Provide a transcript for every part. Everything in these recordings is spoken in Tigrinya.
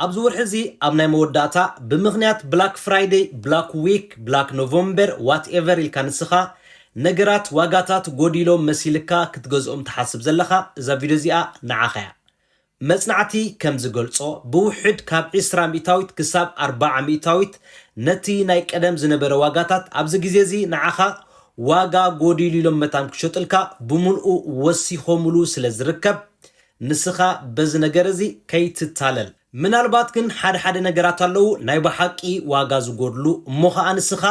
ኣብዚ ወርሒ እዚ ኣብ ናይ መወዳእታ ብምኽንያት ብላክ ፍራይዴይ ብላክ ዊክ ብላክ ኖቨምበር ዋትኤቨር ኢልካ ንስኻ ነገራት ዋጋታት ጎዲሎም መሲልካ ክትገዝኦም ትሓስብ ዘለኻ እዛ ቪድዮ እዚኣ ንዓኻ እያ መጽናዕቲ ከም ዝገልጾ ብውሕድ ካብ 20 ሚእታዊት ክሳብ 40 ሚእታዊት ነቲ ናይ ቀደም ዝነበረ ዋጋታት ኣብዚ ግዜ እዚ ንዓኻ ዋጋ ጎዲሉ ኢሎም መታን ክሸጥልካ ብምልኡ ወሲኾምሉ ስለ ዝርከብ ንስኻ በዚ ነገር እዚ ከይትታለል ምናልባት ግን ሓደ ነገራት ኣለዉ ናይ በሓቂ ዋጋ ዝጎድሉ እሞ ከዓ ንስኻ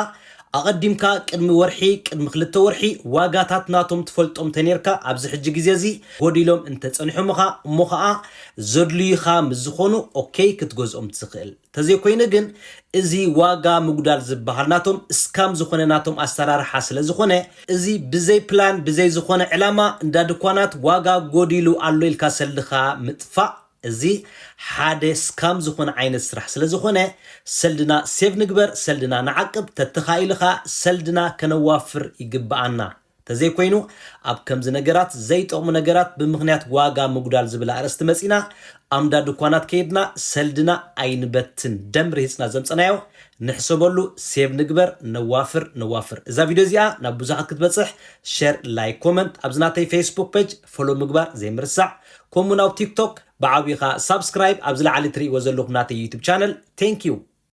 ኣቐዲምካ ቅድሚ ወርሒ ቅድሚ 2 ወርሒ ዋጋታት ናቶም ትፈልጦም ተነርካ ኣብዚ ሕጂ ግዜ እዚ ጎዲሎም እንተጸኒሖምኻ እሞ ከዓ ዘድልዩኻ ምዝኾኑ ኦኬይ ክትገዝኦም ትኽእል ተዘይኮይነ ግን እዚ ዋጋ ምጉዳል ዝበሃል ናቶም እስካም ዝኾነ ናቶም ኣሰራርሓ ስለ ዝኾነ እዚ ብዘይ ፕላን ብዘይ ዝኾነ ዕላማ እንዳ ድኳናት ዋጋ ጎዲሉ ኣሎ ኢልካ ሰልኻ ምጥፋእ እዚ ሓደ ስካም ዝኾነ ዓይነት ስራሕ ስለ ዝኾነ ሰልድና ሴቭ ንግበር ሰልድና ንዓቅብ ተተኻኢልኻ ሰልድና ከነዋፍር ይግባአና ተዘይኮይኑ ኣብ ከምዚ ነገራት ዘይጠቕሙ ነገራት ብምኽንያት ዋጋ ምጉዳል ዝብል ኣርእስቲ መፂና ኣምዳ ድኳናት ከይድና ሰልድና ኣይንበትን ደም ርሂፅና ዘምፀናዮ ንሕሰበሉ ሴቭ ንግበር ነዋፍር እዛ ቪድዮ እዚኣ ናብ ብዙሓት ክትበፅሕ ሼር ላይክ ኮመንት ኣብዚ ናተይ ፌስቡክ ፔጅ ፎሎ ምግባር ዘይምርሳዕ ከምኡ ናብ ቲክቶክ بعويخا سبسكرايب أبزل على تري وزلوك ناتي يوتيوب channel thank you